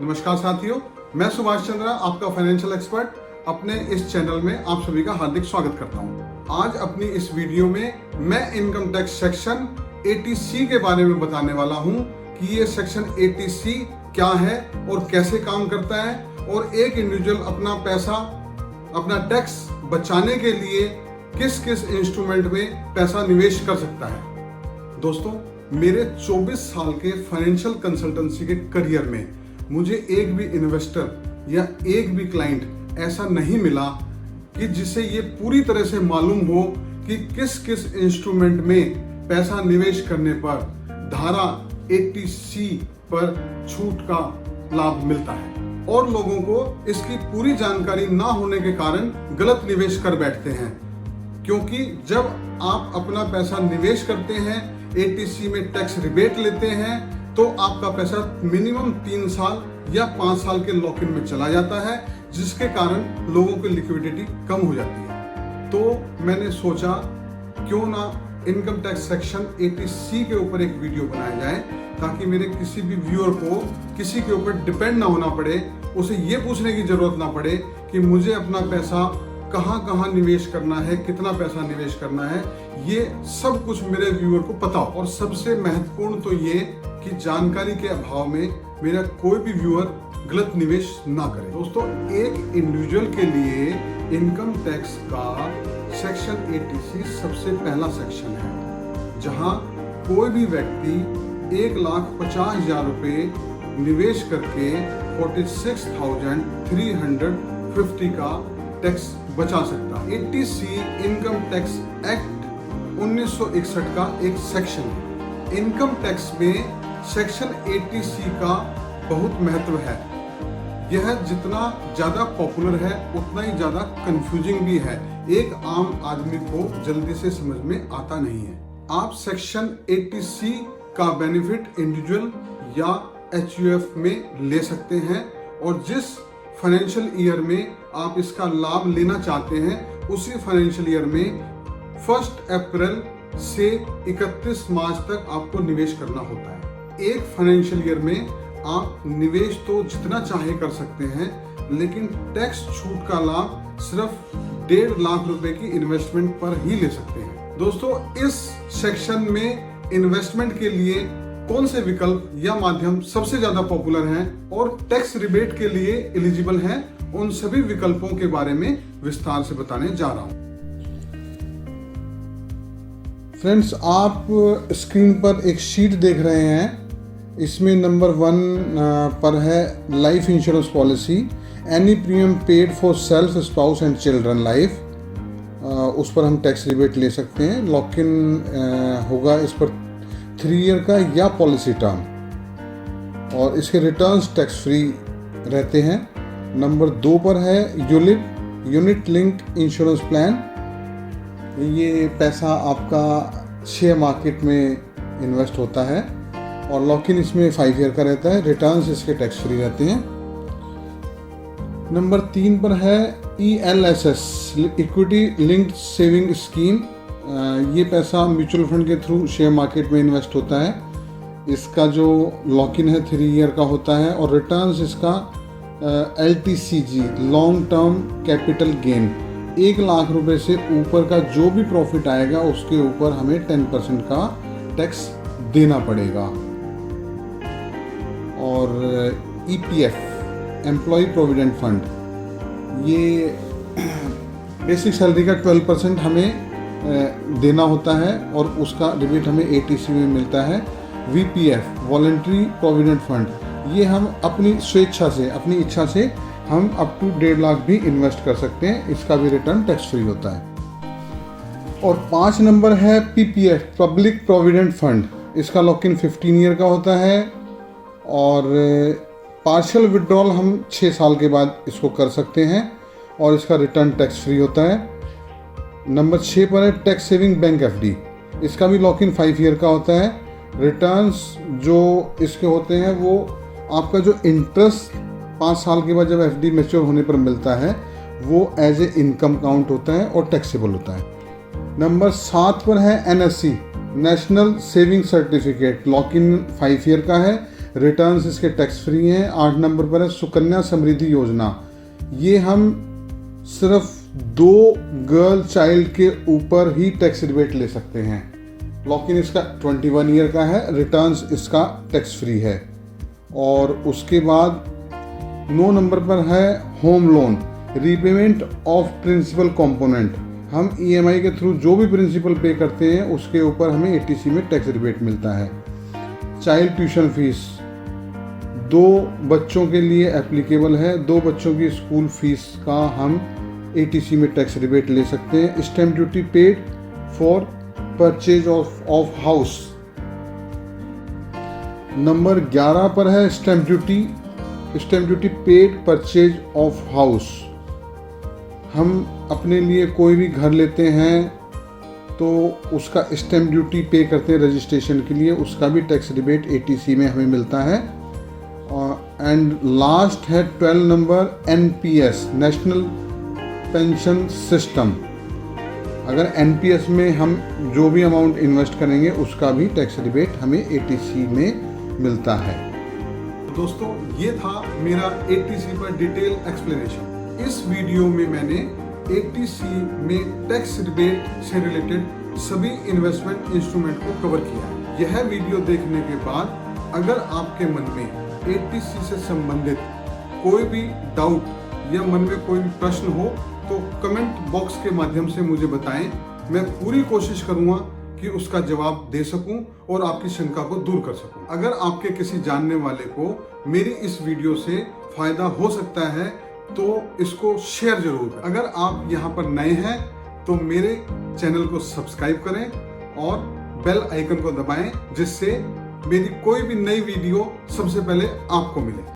नमस्कार साथियों, मैं सुभाष चंद्रा, आपका फाइनेंशियल एक्सपर्ट, अपने इस चैनल में आप सभी का हार्दिक स्वागत करता हूं। आज अपनी इस वीडियो में मैं इनकम टैक्स सेक्शन 80C के बारे में बताने वाला हूं कि ये सेक्शन 80C क्या है और कैसे काम करता है और एक इंडिविजुअल अपना पैसा, अपना टैक्स बचाने के लिए किस किस इंस्ट्रूमेंट में पैसा निवेश कर सकता है। दोस्तों, मेरे 24 साल के फाइनेंशियल कंसल्टेंसी के करियर में मुझे एक भी इन्वेस्टर या एक भी क्लाइंट ऐसा नहीं मिला कि जिसे ये पूरी तरह से मालूम हो कि किस किस इंस्ट्रूमेंट में पैसा निवेश करने पर धारा 80C पर छूट का लाभ मिलता है और लोगों को इसकी पूरी जानकारी ना होने के कारण गलत निवेश कर बैठते हैं। क्योंकि जब आप अपना पैसा निवेश करते हैं, 80C में टैक्स रिबेट लेते हैं, तो आपका पैसा मिनिमम 3 साल या 5 साल के लॉक इन में चला जाता है, जिसके कारण लोगों की लिक्विडिटी कम हो जाती है। तो मैंने सोचा क्यों ना इनकम टैक्स सेक्शन 80C के ऊपर एक वीडियो बनाया जाए, ताकि मेरे किसी भी व्यूअर को किसी के ऊपर डिपेंड ना होना पड़े, उसे ये पूछने की जरूरत ना पड़े कि मुझे अपना पैसा कहाँ कहाँ निवेश करना है, कितना पैसा निवेश करना है, ये सब कुछ मेरे व्यूअर को पता हो। और सबसे महत्वपूर्ण तो ये कि जानकारी के अभाव में मेरा कोई भी व्यूअर गलत निवेश ना करे। दोस्तों, एक इंडिविजुअल के लिए इनकम टैक्स का सेक्शन 80C सबसे पहला सेक्शन है, जहां कोई भी व्यक्ति 1,50,000 रुपए निवेश करके 46,350 का टैक्स बचा सकता है। 80C इनकम टैक्स एक्ट 1961 का एक सेक्शन है। इनकम टैक्स में सेक्शन 80C का बहुत महत्व है। यह जितना ज्यादा पॉपुलर है उतना ही ज्यादा कंफ्यूजिंग भी है। एक आम आदमी को जल्दी से समझ में आता नहीं है। आप सेक्शन 80C का बेनिफिट इंडिविजुअल या HUF में ले सकते हैं और जिस फाइनेंशियल ईयर में आप इसका लाभ लेना चाहते हैं, उसी फाइनेंशियल ईयर में 1 अप्रैल से 31 मार्च तक आपको निवेश करना होता है। एक फाइनेंशियल ईयर में आप निवेश तो जितना चाहे कर सकते हैं, लेकिन टैक्स छूट का लाभ सिर्फ 1.5 लाख रुपए की इन्वेस्टमेंट पर ही ले सकते हैं। दोस्तों, इस सेक्शन में इन्वेस्टमेंट के लिए कौन से विकल्प या माध्यम सबसे ज्यादा पॉपुलर हैं और टैक्स रिबेट के लिए एलिजिबल हैं, उन सभी विकल्पों के बारे में विस्तार से बताने जा रहा हूं। फ्रेंड्स, आप स्क्रीन पर एक शीट देख रहे हैं। इसमें नंबर 1 पर है life insurance policy, any premium paid for self, spouse and children life. उस पर हम टैक्स रिबेट ले सकते हैं। लॉक इन होगा इस पर 3 ईयर का या पॉलिसी टर्म, और इसके रिटर्न्स टैक्स फ्री रहते हैं। नंबर 2 पर है ULIP, unit linked insurance plan. ये पैसा आपका शेयर मार्केट में इन्वेस्ट होता है और लॉक इन इसमें 5 ईयर का रहता है। रिटर्न्स इसके टैक्स फ्री रहते हैं। नंबर 3 पर है ELSS, equity linked saving scheme. ये पैसा म्यूचुअल फंड के थ्रू शेयर मार्केट में इन्वेस्ट होता है। इसका जो लॉक इन है 3 ईयर का होता है और रिटर्न्स इसका LTCG, long term capital gain, 1 lakh रुपए से ऊपर का जो भी प्रॉफिट आएगा उसके ऊपर हमें 10% का टैक्स देना पड़ेगा। और EPF, एम्प्लॉय प्रोविडेंट फंड, ये बेसिक सैलरी का 12% हमें देना होता है और उसका रिबेट हमें 80C में मिलता है। VPF, वॉलंटरी प्रोविडेंट फंड, ये हम अपनी स्वेच्छा से, अपनी इच्छा से हम अप टू 1.5 लाख भी इन्वेस्ट कर सकते हैं। इसका भी रिटर्न टैक्स फ्री होता है। और 5 नंबर है PPF, पब्लिक प्रोविडेंट फंड। इसका लॉक इन 15 ईयर का होता है और पार्शियल विड्रॉल हम 6 साल के बाद इसको कर सकते हैं और इसका रिटर्न टैक्स फ्री होता है। नंबर 6 पर है टैक्स सेविंग बैंक FD। इसका भी लॉक इन 5 ईयर का होता है। रिटर्न्स जो इसके होते हैं वो आपका जो इंटरेस्ट 5 साल के बाद जब FD मैच्योर होने पर मिलता है वो एज ए इनकम काउंट होता है और टैक्सेबल होता है। नंबर 7 पर है NSC, national saving certificate. Lock in 5 year का है। रिटर्न्स इसके टैक्स फ्री हैं। 8 नंबर पर है सुकन्या समृद्धि योजना। ये हम सिर्फ 2 गर्ल चाइल्ड के ऊपर ही टैक्स रिबेट ले सकते हैं। लॉक इन इसका 21 ईयर का है, रिटर्न्स इसका टैक्स फ्री है। और उसके बाद 9 नंबर पर है home loan, repayment of principal component. हम EMI के थ्रू जो भी प्रिंसिपल पे करते हैं उसके ऊपर हमें ATC में टैक्स रिबेट मिलता है। चाइल्ड ट्यूशन फीस 2 बच्चों के लिए एप्लीकेबल है। 2 बच्चों की स्कूल फीस का हम ATC में टैक्स रिबेट ले सकते हैं। Stamp duty paid for purchase of house. Number 11 पर है stamp duty paid purchase of house. हम अपने लिए कोई भी घर लेते हैं तो उसका स्टैम्प ड्यूटी पे करते हैं रजिस्ट्रेशन के लिए, उसका भी टैक्स रिबेट ATC में हमें मिलता है। एंड लास्ट है 12 number NPS, national pension system. अगर NPS में हम जो भी अमाउंट इन्वेस्ट करेंगे उसका भी टैक्स रिबेट हमें ATC में मिलता है। दोस्तों, ये था मेरा ATC पर डिटेल एक्सप्लेनेशन। इस वीडियो में मैंने ATC में टैक्स रिबेट से रिलेटेड सभी इन्वेस्टमेंट इंस्ट्रूमेंट को कवर किया है। यह वीडियो देखने के बाद अगर आपके मन में ATC से संबंधित कोई भी डाउट या मन में कोई भी प्रश्न हो तो कमेंट बॉक्स के माध्यम से मुझे बताएं। मैं पूरी कोशिश करूंगा कि उसका जवाब दे सकूं और आपकी शंका को दूर कर सकूं। अगर आपके किसी जानने वाले को मेरी इस वीडियो से फायदा हो सकता है तो इसको शेयर जरूर करें। अगर आप यहाँ पर नए हैं तो मेरे चैनल को सब्सक्राइब करें और बेल आइकन को दबाएं, जिससे मेरी कोई भी नई वीडियो सबसे पहले आपको मिले।